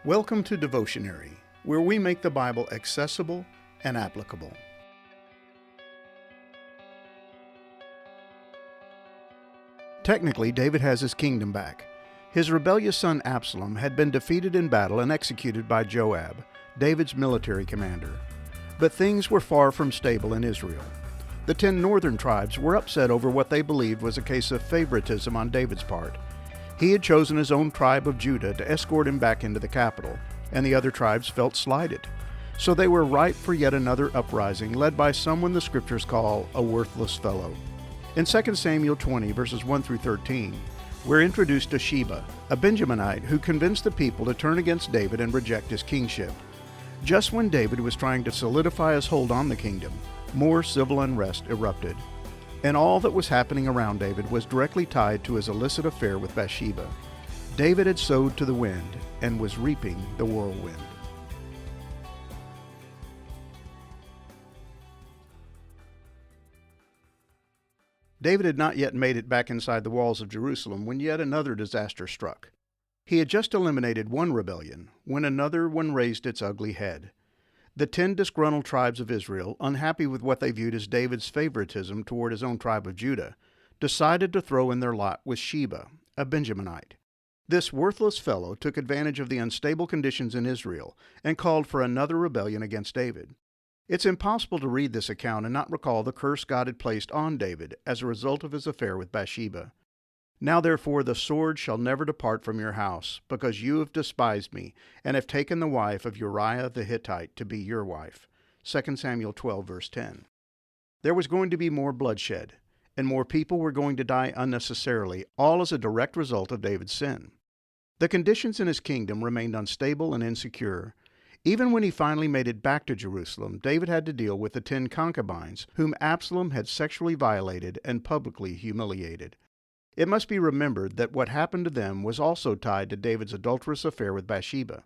Welcome to Devotionary, where we make the Bible accessible and applicable. Technically, David has his kingdom back. His rebellious son Absalom had been defeated in battle and executed by Joab, David's military commander. But things were far from stable in Israel. The 10 northern tribes were upset over what they believed was a case of favoritism on David's part. He had chosen his own tribe of Judah to escort him back into the capital, and the other tribes felt slighted. So they were ripe for yet another uprising led by someone the scriptures call a worthless fellow. In 2 Samuel 20, verses 1 through 13, we're introduced to Sheba, a Benjaminite who convinced the people to turn against David and reject his kingship. Just when David was trying to solidify his hold on the kingdom, more civil unrest erupted. And all that was happening around David was directly tied to his illicit affair with Bathsheba. David had sowed to the wind and was reaping the whirlwind. David had not yet made it back inside the walls of Jerusalem when yet another disaster struck. He had just eliminated one rebellion when another one raised its ugly head. The 10 disgruntled tribes of Israel, unhappy with what they viewed as David's favoritism toward his own tribe of Judah, decided to throw in their lot with Sheba, a Benjaminite. This worthless fellow took advantage of the unstable conditions in Israel and called for another rebellion against David. It's impossible to read this account and not recall the curse God had placed on David as a result of his affair with Bathsheba. Now therefore the sword shall never depart from your house, because you have despised me, and have taken the wife of Uriah the Hittite to be your wife. 2 Samuel 12, verse 10. There was going to be more bloodshed, and more people were going to die unnecessarily, all as a direct result of David's sin. The conditions in his kingdom remained unstable and insecure. Even when he finally made it back to Jerusalem, David had to deal with the 10 concubines whom Absalom had sexually violated and publicly humiliated. It must be remembered that what happened to them was also tied to David's adulterous affair with Bathsheba.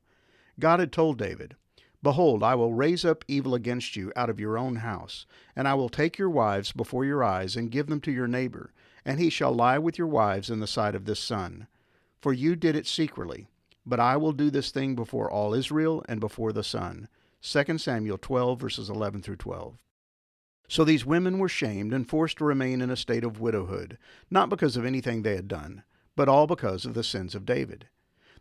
God had told David, "Behold, I will raise up evil against you out of your own house, and I will take your wives before your eyes and give them to your neighbor, and he shall lie with your wives in the sight of this sun. For you did it secretly, but I will do this thing before all Israel and before the sun." 2 Samuel 12, verses 11 through 12. So these women were shamed and forced to remain in a state of widowhood, not because of anything they had done, but all because of the sins of David.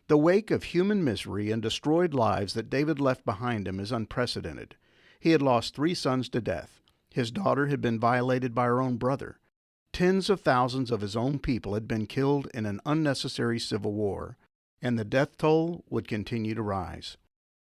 The wake of human misery and destroyed lives that David left behind him is unprecedented. He had lost 3 sons to death. His daughter had been violated by her own brother. Tens of thousands of his own people had been killed in an unnecessary civil war, and the death toll would continue to rise.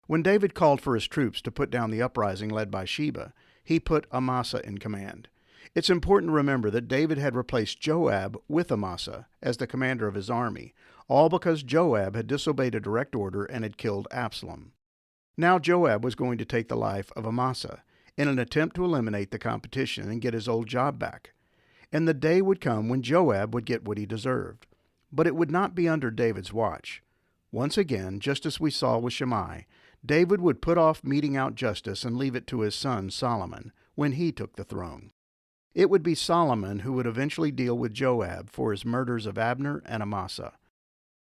When David called for his troops to put down the uprising led by Sheba, he put Amasa in command. It's important to remember that David had replaced Joab with Amasa as the commander of his army, all because Joab had disobeyed a direct order and had killed Absalom. Now Joab was going to take the life of Amasa in an attempt to eliminate the competition and get his old job back. And the day would come when Joab would get what he deserved. But it would not be under David's watch. Once again, just as we saw with Shimei, David would put off meting out justice and leave it to his son Solomon when he took the throne. It would be Solomon who would eventually deal with Joab for his murders of Abner and Amasa.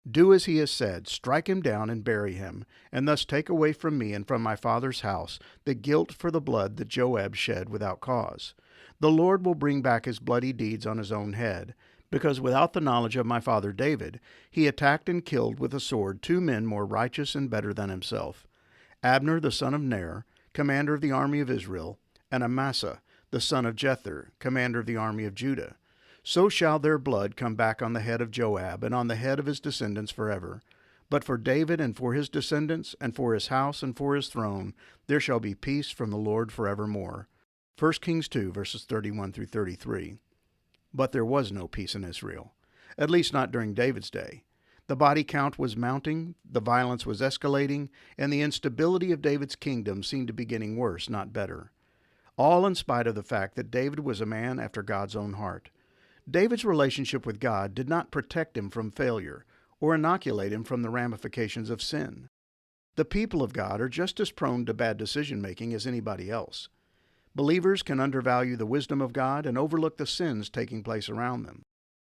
"Do as he has said, strike him down and bury him, and thus take away from me and from my father's house the guilt for the blood that Joab shed without cause. The Lord will bring back his bloody deeds on his own head, because without the knowledge of my father David, he attacked and killed with a sword 2 men more righteous and better than himself, Abner the son of Ner, commander of the army of Israel, and Amasa the son of Jether, commander of the army of Judah. So shall their blood come back on the head of Joab and on the head of his descendants forever. But for David and for his descendants and for his house and for his throne, there shall be peace from the Lord forevermore." 1 Kings 2, verses 31 through 33. But there was no peace in Israel, at least not during David's day. The body count was mounting, the violence was escalating, and the instability of David's kingdom seemed to be getting worse, not better. All in spite of the fact that David was a man after God's own heart. David's relationship with God did not protect him from failure or inoculate him from the ramifications of sin. The people of God are just as prone to bad decision-making as anybody else. Believers can undervalue the wisdom of God and overlook the sins taking place around them.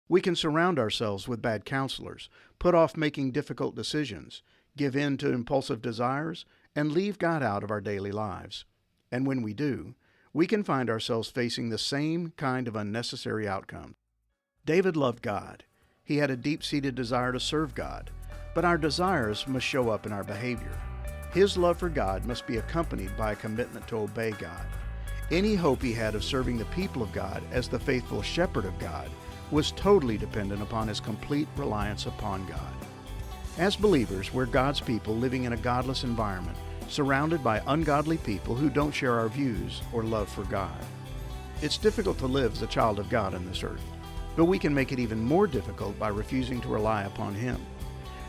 We can surround ourselves with bad counselors, put off making difficult decisions, give in to impulsive desires, and leave God out of our daily lives. And when we do, we can find ourselves facing the same kind of unnecessary outcome. David loved God. He had a deep-seated desire to serve God, but our desires must show up in our behavior. His love for God must be accompanied by a commitment to obey God. Any hope he had of serving the people of God as the faithful shepherd of God was totally dependent upon his complete reliance upon God. As believers, we're God's people living in a godless environment, surrounded by ungodly people who don't share our views or love for God. It's difficult to live as a child of God on this earth, but we can make it even more difficult by refusing to rely upon Him.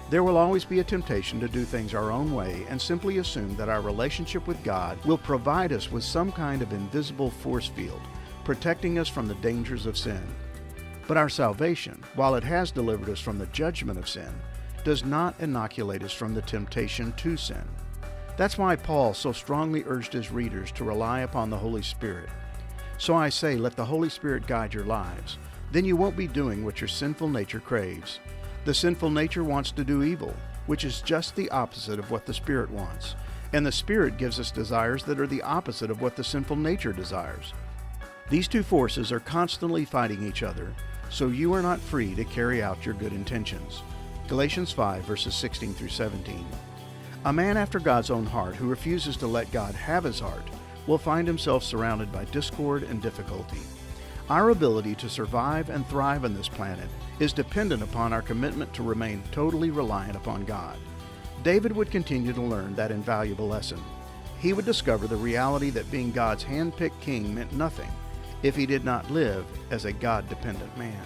There will always be a temptation to do things our own way and simply assume that our relationship with God will provide us with some kind of invisible force field, protecting us from the dangers of sin. But our salvation, while it has delivered us from the judgment of sin, does not inoculate us from the temptation to sin. That's why Paul so strongly urged his readers to rely upon the Holy Spirit. So I say, let the Holy Spirit guide your lives. Then you won't be doing what your sinful nature craves. The sinful nature wants to do evil, which is just the opposite of what the Spirit wants. And the Spirit gives us desires that are the opposite of what the sinful nature desires. These two forces are constantly fighting each other, so you are not free to carry out your good intentions. Galatians 5, verses 16 through 17. A man after God's own heart who refuses to let God have his heart will find himself surrounded by discord and difficulty. Our ability to survive and thrive on this planet is dependent upon our commitment to remain totally reliant upon God. David would continue to learn that invaluable lesson. He would discover the reality that being God's hand-picked king meant nothing if he did not live as a God-dependent man.